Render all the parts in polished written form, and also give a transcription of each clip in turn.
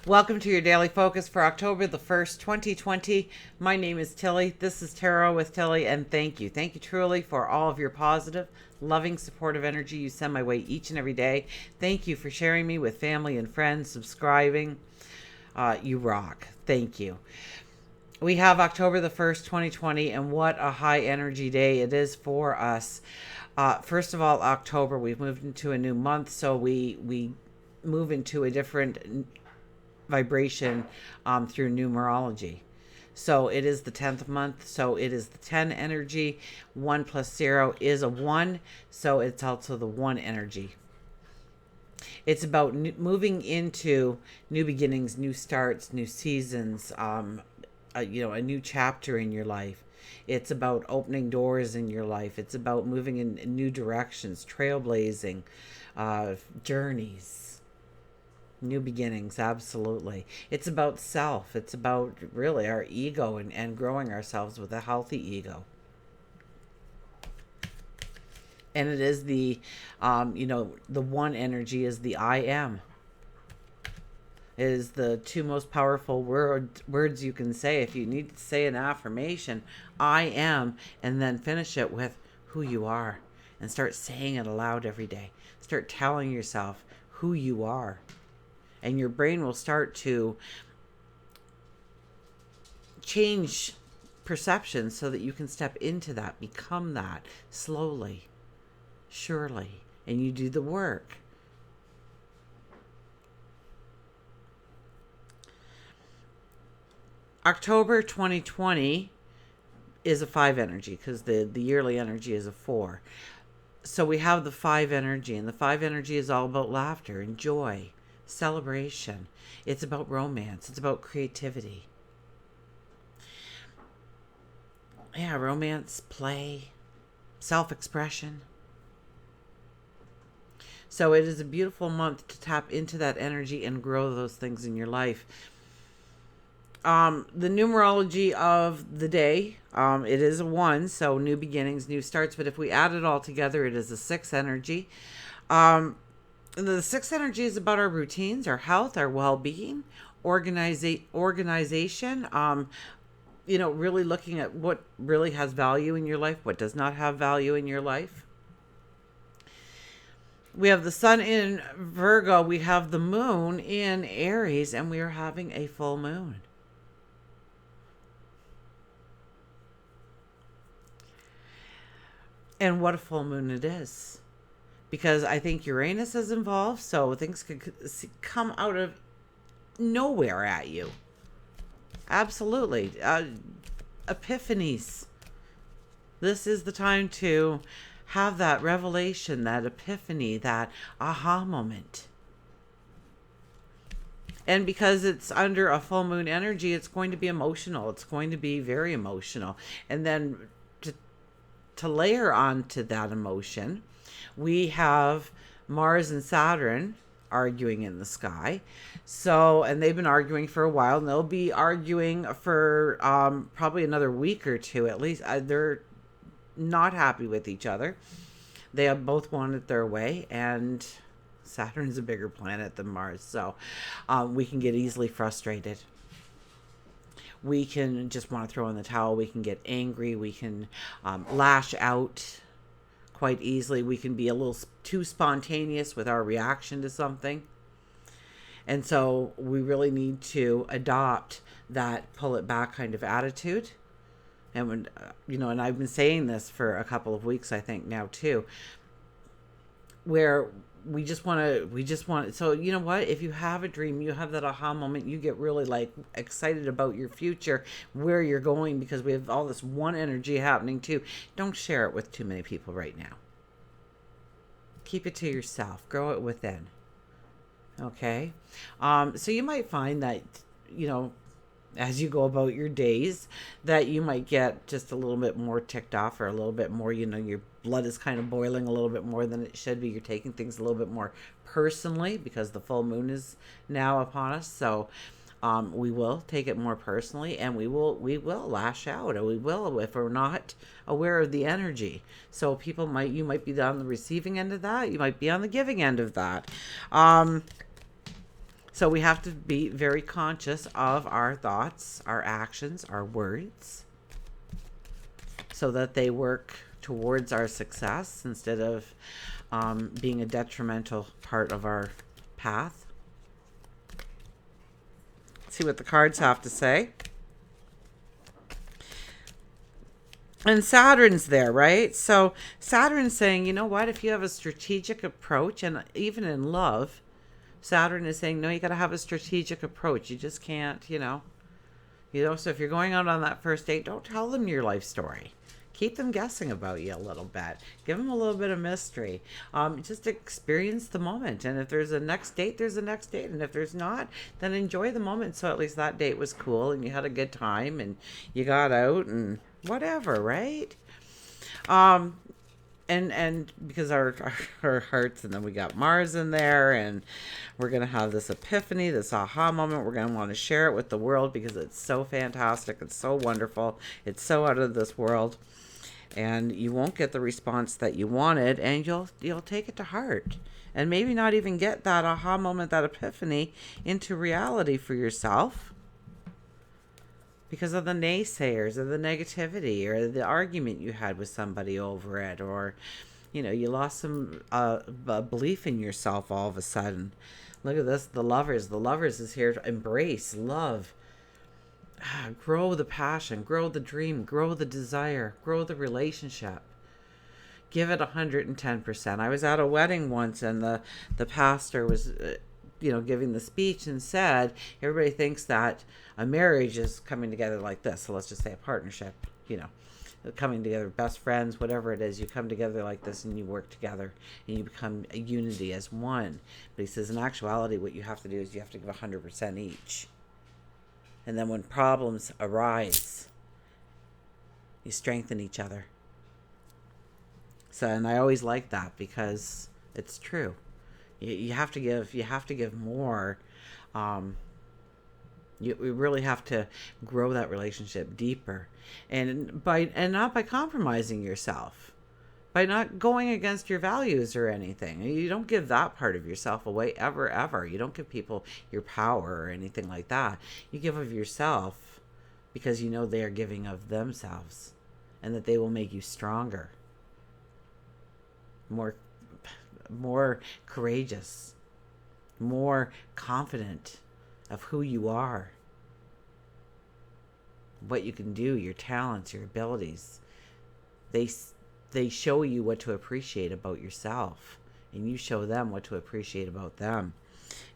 Welcome to your daily focus for October the 1st, 2020. My name is Tilly. This is Tarot with Tilly, and thank you. Thank you truly for all of your positive, loving, supportive energy you send my way each and every day. Thank you for sharing me with family and friends, subscribing. You rock. Thank you. We have October the 1st, 2020, and what a high energy day it is for us. First of all, October, we've moved into a new month, so we move into a different vibration through numerology. So it is the 10th month, so it is the 10 energy. 1 plus 0 is a 1, so it's also the 1 energy. It's about moving into new beginnings, new starts, new seasons, a new chapter in your life. It's about opening doors in your life. It's about moving in new directions, trailblazing, journeys. New beginnings, absolutely. It's about self. It's about really our ego and growing ourselves with a healthy ego. And it is the 1 energy is the I am. It is the 2 most powerful words you can say. If you need to say an affirmation, I am, and then finish it with who you are. And start saying it aloud every day. Start telling yourself who you are. And your brain will start to change perception so that you can step into that, become that slowly, surely, and you do the work. October 2020 is a 5 energy because the yearly energy is a 4. So we have the 5 energy, and the 5 energy is all about laughter and joy. Celebration. It's about romance. It's about creativity. Yeah, romance, play, self-expression. So it is a beautiful month to tap into that energy and grow those things in your life. The numerology of the day, it is a 1, so new beginnings, new starts. But if we add it all together, it is a 6 energy. The 6th energy is about our routines, our health, our well-being, organization, really looking at what really has value in your life, what does not have value in your life. We have the sun in Virgo, we have the moon in Aries, and we are having a full moon. And what a full moon it is. Because I think Uranus is involved, so things could come out of nowhere at you. Absolutely. Epiphanies. This is the time to have that revelation, that epiphany, that aha moment. And because it's under a full moon energy, it's going to be emotional. It's going to be very emotional. And then to layer onto that emotion, we have Mars and Saturn arguing in the sky. So, and they've been arguing for a while, and they'll be arguing for probably another week or two at least. They're not happy with each other. They have both wanted their way, and Saturn's a bigger planet than Mars, so we can get easily frustrated. We can just want to throw in the towel. We can get angry. We can lash out quite easily. We can be a little too spontaneous with our reaction to something. And so we really need to adopt that pull it back kind of attitude. And when, and I've been saying this for a couple of weeks, I think now too, where we just want to, so you know what, if you have a dream, you have that aha moment, you get really like excited about your future, where you're going, because we have all this 1 energy happening too. Don't share it with too many people right now. Keep it to yourself. Grow it within. Okay? So you might find that, as you go about your days, that you might get just a little bit more ticked off, or a little bit more, your blood is kind of boiling a little bit more than it should be. You're taking things a little bit more personally because the full moon is now upon us. So we will take it more personally, and we will lash out, or we will, if we're not aware of the energy. So you might be on the receiving end of that. You might be on the giving end of that. So we have to be very conscious of our thoughts, our actions, our words, so that they work towards our success instead of being a detrimental part of our path. Let's see what the cards have to say. And Saturn's there, right? So Saturn's saying, you know what, if you have a strategic approach, and even in love, Saturn is saying, no, you got to have a strategic approach. You just can't, so if you're going out on that first date, don't tell them your life story. Keep them guessing about you a little bit. Give them a little bit of mystery. Just experience the moment. And if there's a next date, there's a next date. And if there's not, then enjoy the moment. So at least that date was cool and you had a good time and you got out and whatever, right? And because our hearts, and then we got Mars in there, and we're going to have this epiphany, this aha moment. We're going to want to share it with the world because it's so fantastic. It's so wonderful. It's so out of this world. And you won't get the response that you wanted, and you'll take it to heart. And maybe not even get that aha moment, that epiphany into reality for yourself because of the naysayers or the negativity or the argument you had with somebody over it, or you lost some belief in yourself all of a sudden. Look at this, the lovers is here to embrace love, grow the passion, grow the dream, grow the desire, grow the relationship. Give it 110%. I was at a wedding once, and the pastor was giving the speech and said, everybody thinks that a marriage is coming together like this. So let's just say a partnership, coming together, best friends, whatever it is, you come together like this and you work together and you become a unity as one. But he says, in actuality, what you have to do is you have to give 100% each. And then when problems arise, you strengthen each other. So, and I always like that because it's true. You have to give more. You really have to grow that relationship deeper, and not by compromising yourself, by not going against your values or anything. You don't give that part of yourself away ever. You don't give people your power or anything like that. You give of yourself because you know they are giving of themselves, and that they will make you stronger, more courageous, more confident of who you are, what you can do, your talents, your abilities. They show you what to appreciate about yourself, and you show them what to appreciate about them.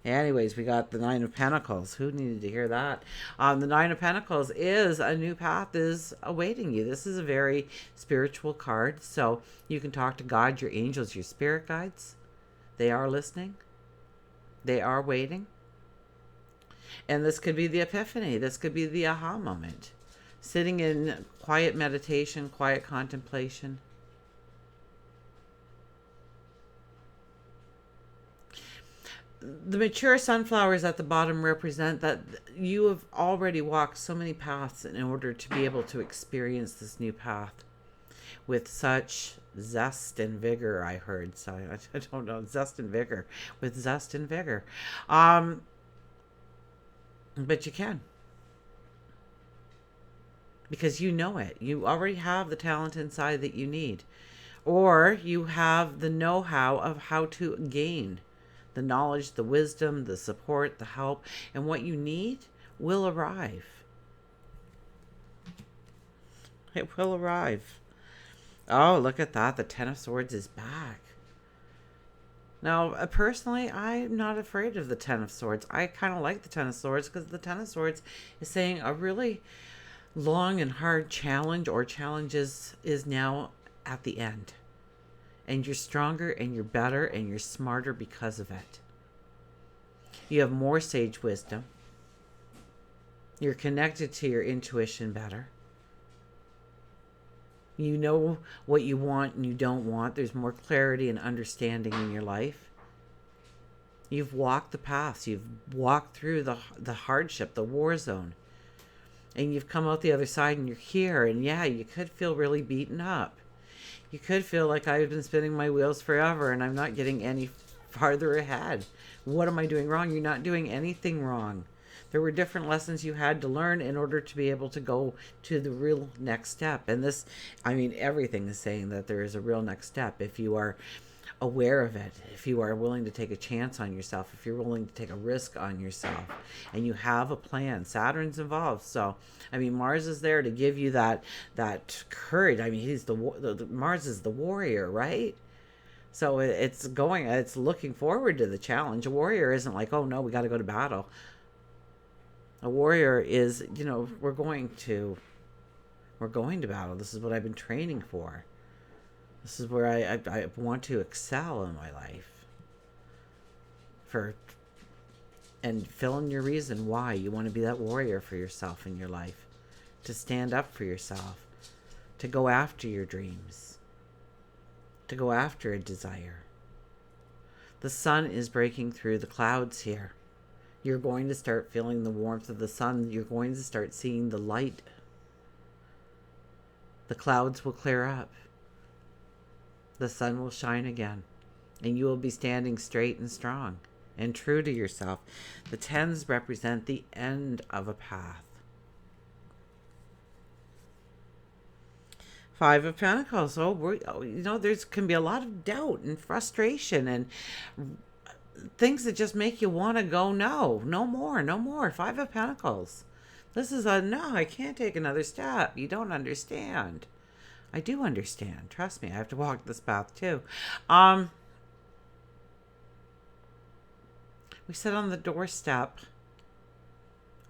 Anyways, we got the Nine of Pentacles. Who needed to hear that? The Nine of Pentacles is a new path is awaiting you. This is a very spiritual card, so you can talk to God, your angels, your spirit guides. They are listening. They are waiting. And this could be the epiphany. This could be the aha moment. Sitting in quiet meditation, quiet contemplation. The mature sunflowers at the bottom represent that you have already walked so many paths in order to be able to experience this new path with such zest and vigor, I heard. So I don't know, zest and vigor. With zest and vigor. But you can. Because you know it. You already have the talent inside that you need. Or you have the know-how of how to gain the knowledge, the wisdom, the support, the help. And what you need will arrive. It will arrive. Oh, look at that. The Ten of Swords is back. Now, personally, I'm not afraid of the Ten of Swords. I kind of like the Ten of Swords because the Ten of Swords is saying a really long and hard challenge or challenges is now at the end. And you're stronger and you're better and you're smarter because of it. You have more sage wisdom. You're connected to your intuition better. You know what you want and you don't want. There's more clarity and understanding in your life. You've walked the paths. You've walked through the hardship, the war zone. And you've come out the other side and you're here. And yeah, you could feel really beaten up. You could feel like I've been spinning my wheels forever and I'm not getting any farther ahead. What am I doing wrong? You're not doing anything wrong. There were different lessons you had to learn in order to be able to go to the real next step. And this, I mean, everything is saying that there is a real next step. If you are aware of it, if you are willing to take a chance on yourself, if you're willing to take a risk on yourself, and you have a plan. Saturn's involved. So, I mean, Mars is there to give you that courage. I mean, he's the Mars is the warrior, right? So it's looking forward to the challenge. A warrior isn't like, oh no, we got to go to battle. A warrior is, we're going to battle. This is what I've been training for. This is where I want to excel in my life. And fill in your reason why you want to be that warrior for yourself in your life. To stand up for yourself. To go after your dreams. To go after a desire. The sun is breaking through the clouds here. You're going to start feeling the warmth of the sun. You're going to start seeing the light. The clouds will clear up. The sun will shine again. And you will be standing straight and strong and true to yourself. The 10s represent the end of a path. 5 of Pentacles. There can be a lot of doubt and frustration and things that just make you want to go, no more. 5 of Pentacles. This is no, I can't take another step. You don't understand. I do understand. Trust me, I have to walk this path too. We sit on the doorstep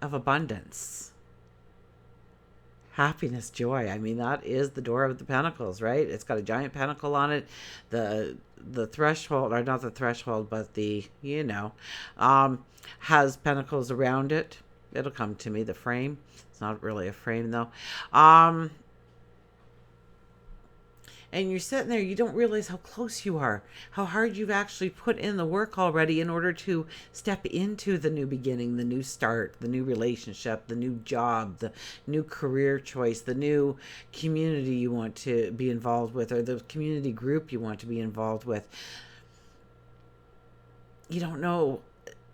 of abundance. Happiness, joy. I mean, that is the door of the Pentacles, right? It's got a giant pentacle on it. The threshold, or not the threshold, but the, has pentacles around it. It'll come to me, the frame. It's not really a frame, though. And you're sitting there, you don't realize how close you are, how hard you've actually put in the work already in order to step into the new beginning, the new start, the new relationship, the new job, the new career choice, the new community you want to be involved with, or the community group you want to be involved with. You don't know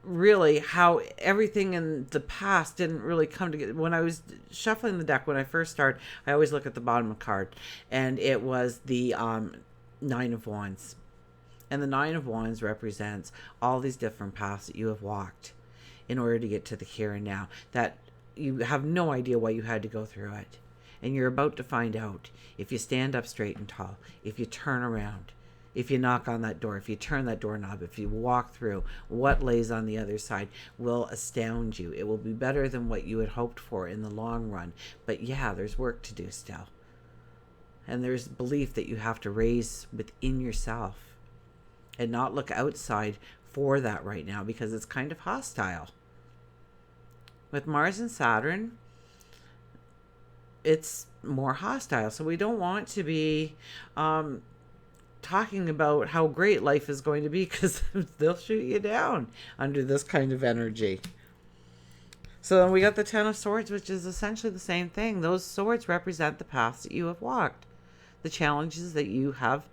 really how everything in the past didn't really come together. When I was shuffling the deck, when I first start, I always look at the bottom of the card, and it was the 9 of Wands. And the 9 of Wands represents all these different paths that you have walked in order to get to the here and now, that you have no idea why you had to go through it. And you're about to find out if you stand up straight and tall, if you turn around, if you knock on that door, if you turn that doorknob, if you walk through, what lays on the other side will astound you. It will be better than what you had hoped for in the long run. But yeah, there's work to do still. And there's belief that you have to raise within yourself and not look outside for that right now, because it's kind of hostile. With Mars and Saturn, it's more hostile. So we don't want to be talking about how great life is going to be, because they'll shoot you down under this kind of energy. So then we got the 10 of Swords, which is essentially the same thing. Those swords represent the paths that you have walked, the challenges that you have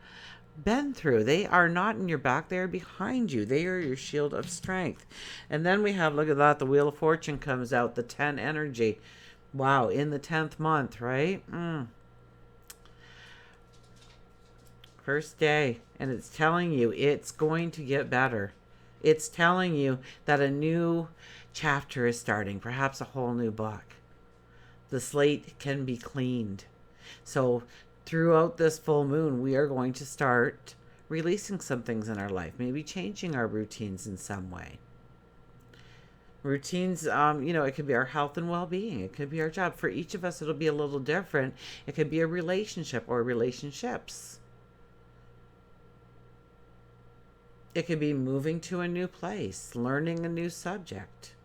been through. They are not in your back, they are behind you. They are your shield of strength. And then we have, look at that, the Wheel of Fortune comes out, the 10 energy. Wow, in the 10th month, right? First day, and it's telling you it's going to get better. It's telling you that a new chapter is starting, perhaps a whole new book. The slate can be cleaned. So throughout this full moon, we are going to start releasing some things in our life, maybe changing our routines in some way. Routines, it could be our health and well-being. It could be our job. For each of us, it'll be a little different. It could be a relationship or relationships. It could be moving to a new place, learning a new subject,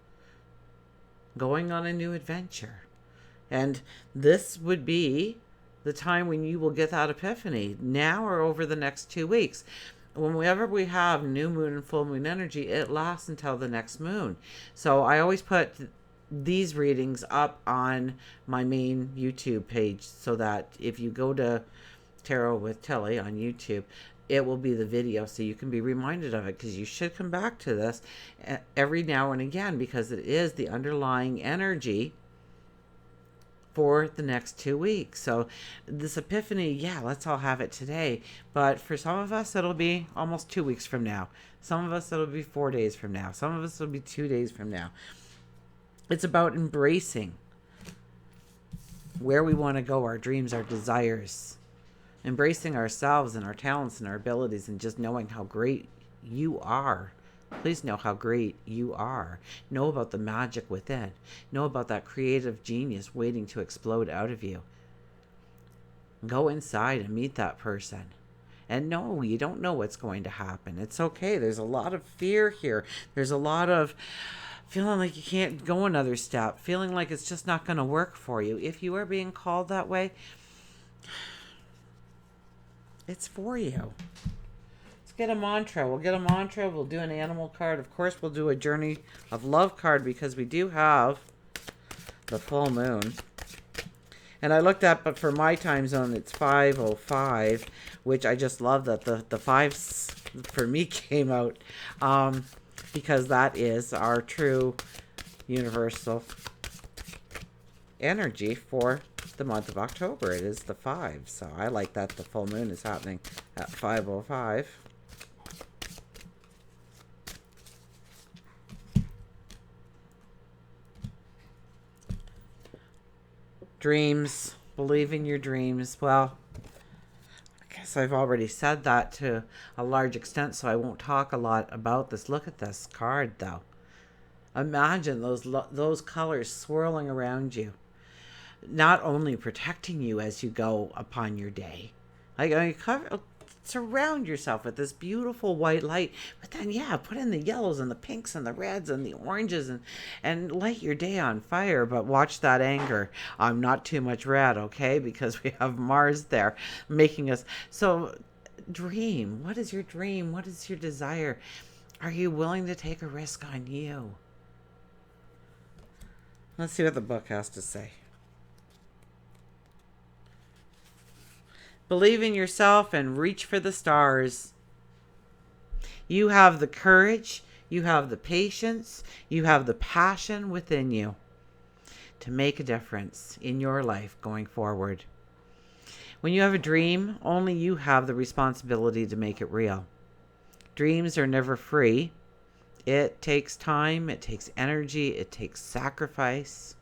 going on a new adventure. And this would be the time when you will get that epiphany, now or over the next 2 weeks. Whenever we have new moon and full moon energy, it lasts until the next moon. So I always put these readings up on my main YouTube page, so that if you go to Tarot with Tilly on YouTube, it will be the video so you can be reminded of it, because you should come back to this every now and again, because it is the underlying energy for the next 2 weeks. So this epiphany, yeah, let's all have it today. But for some of us, it'll be almost 2 weeks from now. Some of us, it'll be 4 days from now. Some of us, it'll be 2 days from now. It's about embracing where we want to go, our dreams, our desires. Embracing ourselves and our talents and our abilities, and just knowing how great you are. Please know how great you are. Know about the magic within. Know about that creative genius waiting to explode out of you. Go inside and meet that person. And no, you don't know what's going to happen. It's okay. There's a lot of fear here. There's a lot of feeling like you can't go another step. Feeling like it's just not going to work for you. If you are being called that way, it's for you. Get a mantra. We'll get a mantra. We'll do an animal card. Of course, we'll do a journey of love card, because we do have the full moon. And I looked up, but for my time zone, it's 5:05, which I just love that the fives for me came out, because that is our true universal energy for the month of October. It is the 5. So I like that the full moon is happening at 5:05. Dreams. Believe in your dreams. Well, I guess I've already said that to a large extent, so I won't talk a lot about this. Look at this card, though. Imagine those colors swirling around you, not only protecting you as you go upon your day. Like, surround yourself with this beautiful white light, but then, yeah, put in the yellows and the pinks and the reds and the oranges, and light your day on fire. But watch that anger. Not too much red, okay? Because we have Mars there making us. So dream. What is your dream? What is your desire? Are you willing to take a risk on you? Let's see what the book has to say. Believe in yourself and reach for the stars. You have the courage, you have the patience, you have the passion within you to make a difference in your life going forward. When you have a dream, only you have the responsibility to make it real. Dreams are never free. It takes time, it takes energy, it takes sacrifice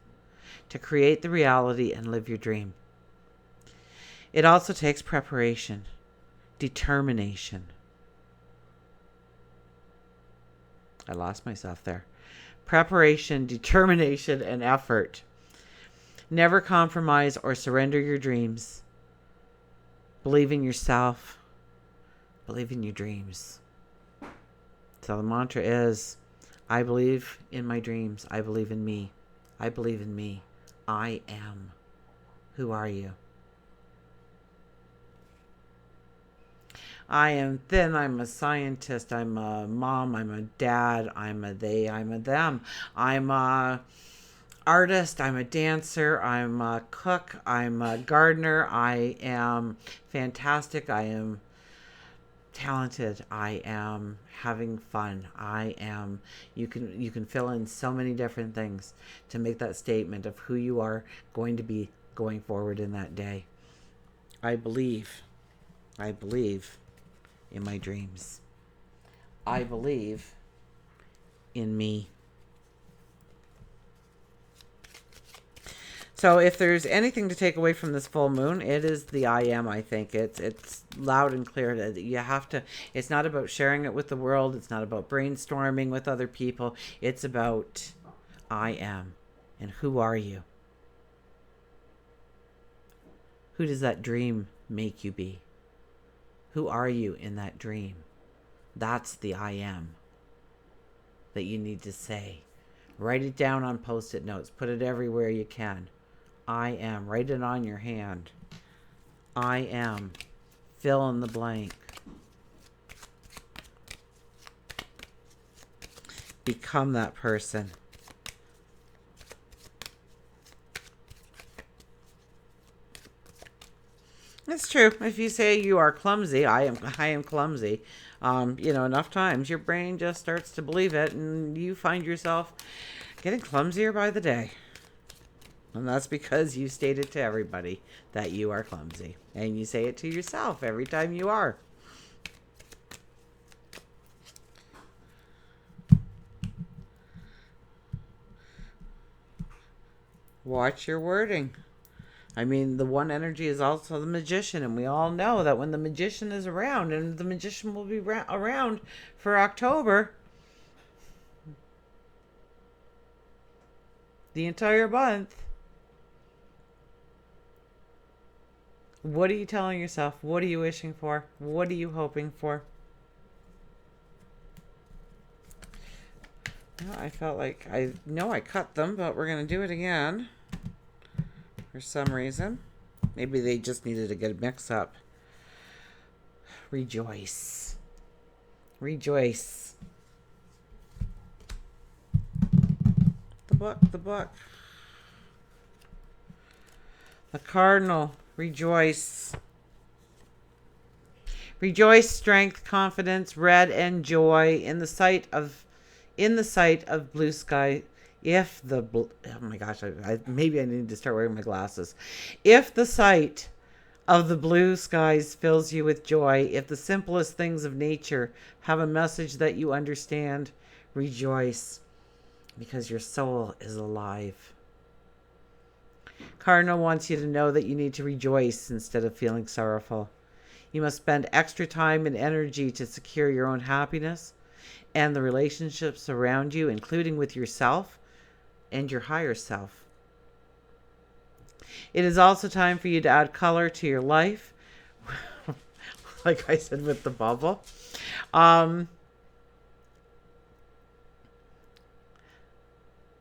to create the reality and live your dream. It also takes preparation, determination. I lost myself there. Preparation, determination, and effort. Never compromise or surrender your dreams. Believe in yourself. Believe in your dreams. So the mantra is, I believe in my dreams. I believe in me. I believe in me. I am. Who are you? I am thin, I'm a scientist, I'm a mom, I'm a dad, I'm a they, I'm a them. I'm a artist, I'm a dancer, I'm a cook, I'm a gardener, I am fantastic, I am talented, I am having fun, I am, you can fill in so many different things to make that statement of who you are going to be going forward in that day. I believe in my dreams. I believe in me. So if there's anything to take away from this full moon, it is the I am, I think. It's loud and clear that you have to, it's not about sharing it with the world. It's not about brainstorming with other people. It's about I am. And who are you? Who does that dream make you be? Who are you in that dream? That's the I am that you need to say. Write it down on Post-it notes. Put it everywhere you can. I am. Write it on your hand. I am. Fill in the blank. Become that person. It's true. If you say you are clumsy, I am clumsy. Enough times your brain just starts to believe it, and you find yourself getting clumsier by the day. And that's because you stated to everybody that you are clumsy, and you say it to yourself every time you are. Watch your wording. I mean, the one energy is also the magician, and we all know that when the magician is around, and the magician will be around for October, the entire month. What are you telling yourself? What are you wishing for? What are you hoping for? Well, I felt like I know I cut them, but we're going to do it again for some reason. Maybe they just needed a good mix up. Rejoice. Rejoice. The book. The Cardinal. Rejoice. Rejoice, strength, confidence, red, and joy in the sight of blue sky. Oh my gosh, maybe I need to start wearing my glasses. If the sight of the blue skies fills you with joy, if the simplest things of nature have a message that you understand, rejoice, because your soul is alive. Cardinal wants you to know that you need to rejoice instead of feeling sorrowful. You must spend extra time and energy to secure your own happiness and the relationships around you, including with yourself and your higher self. It is also time for you to add color to your life, like I said with the bubble.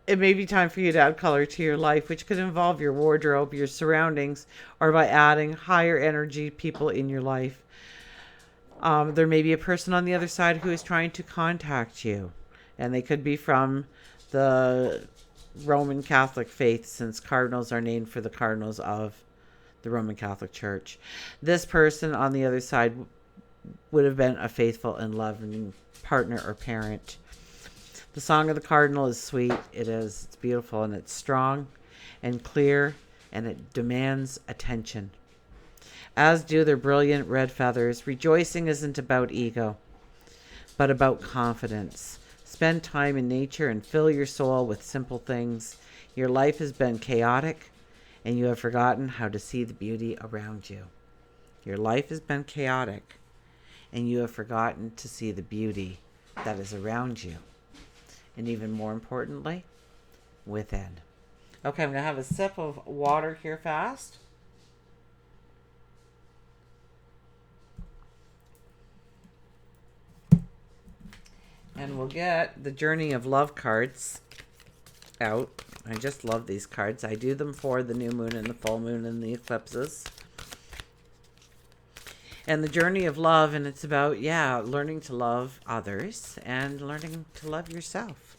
It may be time for you to add color to your life, which could involve your wardrobe, your surroundings, or by adding higher energy people in your life. There may be a person on the other side who is trying to contact you, and they could be from the Roman Catholic faith, since cardinals are named for the cardinals of the Roman Catholic Church. This person on the other side would have been a faithful and loving partner or parent. The song of the cardinal is sweet. It's beautiful, and it's strong and clear, and it demands attention. As do their brilliant red feathers. Rejoicing isn't about ego, but about confidence. Spend time in nature and fill your soul with simple things. Your life has been chaotic, and you have forgotten how to see the beauty around you. Your life has been chaotic, and you have forgotten to see the beauty that is around you. And even more importantly, within. Okay, I'm going to have a sip of water here fast. And we'll get the Journey of Love cards out. I just love these cards. I do them for the new moon and the full moon and the eclipses. And the Journey of Love, and it's about, learning to love others and learning to love yourself.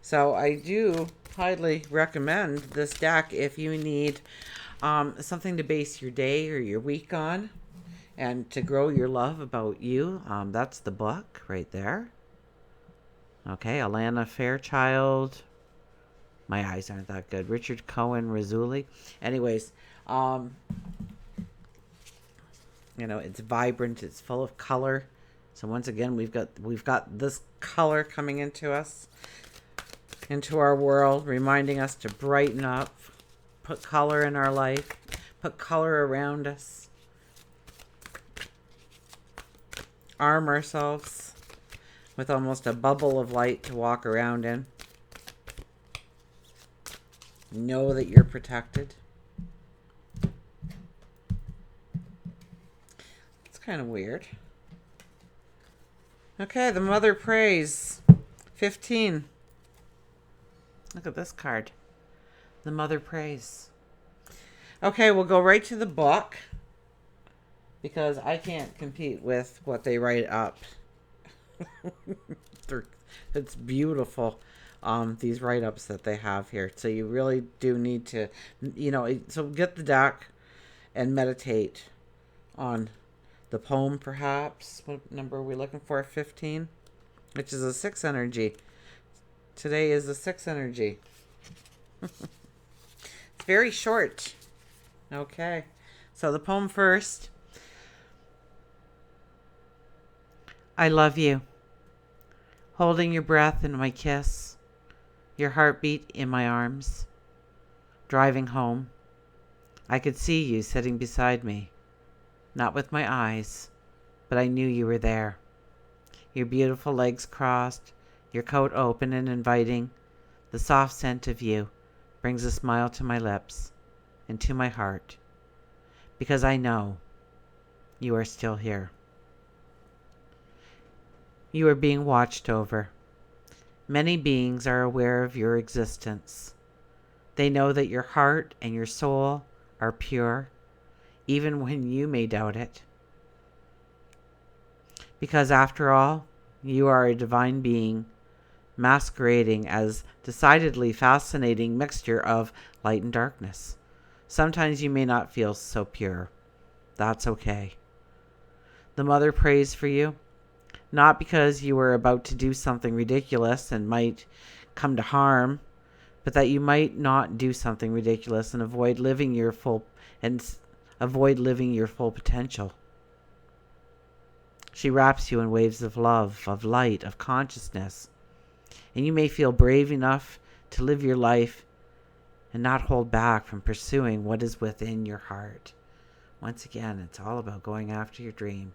So I do highly recommend this deck if you need something to base your day or your week on and to grow your love about you. That's the book right there. Okay, Alana Fairchild. My eyes aren't that good. Richard Cohen Rizzulli. Anyways, it's vibrant. It's full of color. So once again, we've got this color coming into us, into our world, reminding us to brighten up, put color in our life, put color around us, arm ourselves with almost a bubble of light to walk around in. Know that you're protected. It's kind of weird. Okay, the Mother Prays. 15. Look at this card. The Mother Prays. Okay, we'll go right to the book, because I can't compete with what they write up. It's beautiful. these write-ups that they have here. So you really do need to, so get the deck and meditate on the poem, perhaps. What number are we looking for? 15, which is a 6 energy. Today is the 6 energy. It's very short. Okay. So the poem first. I love you. Holding your breath in my kiss. Your heartbeat in my arms. Driving home. I could see you sitting beside me. Not with my eyes, but I knew you were there. Your beautiful legs crossed, your coat open and inviting. The soft scent of you brings a smile to my lips and to my heart, because I know you are still here. You are being watched over. Many beings are aware of your existence. They know that your heart and your soul are pure, even when you may doubt it. Because after all, you are a divine being, masquerading as decidedly fascinating mixture of light and darkness. Sometimes you may not feel so pure. That's okay. The mother prays for you, not because you are about to do something ridiculous and might come to harm, but that you might not do something ridiculous and avoid living your full potential. She wraps you in waves of love, of light, of consciousness. And you may feel brave enough to live your life and not hold back from pursuing what is within your heart. Once again, it's all about going after your dream,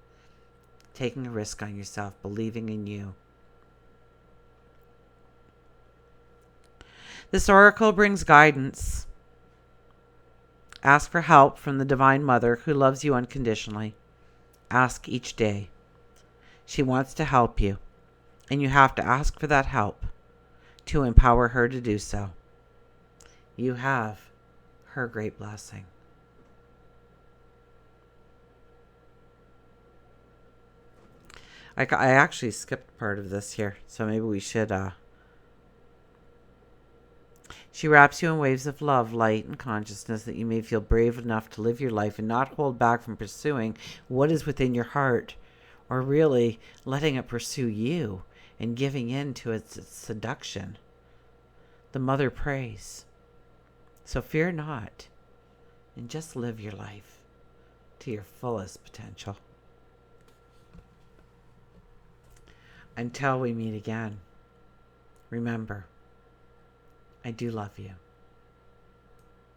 taking a risk on yourself, believing in you. This oracle brings guidance. Ask for help from the Divine Mother who loves you unconditionally. Ask each day. She wants to help you, and you have to ask for that help to empower her to do so. You have her great blessing. I actually skipped part of this here, so maybe we should. She wraps you in waves of love, light, and consciousness that you may feel brave enough to live your life and not hold back from pursuing what is within your heart, or really letting it pursue you and giving in to its seduction. The mother prays. So fear not, and just live your life to your fullest potential. Until we meet again, remember, I do love you.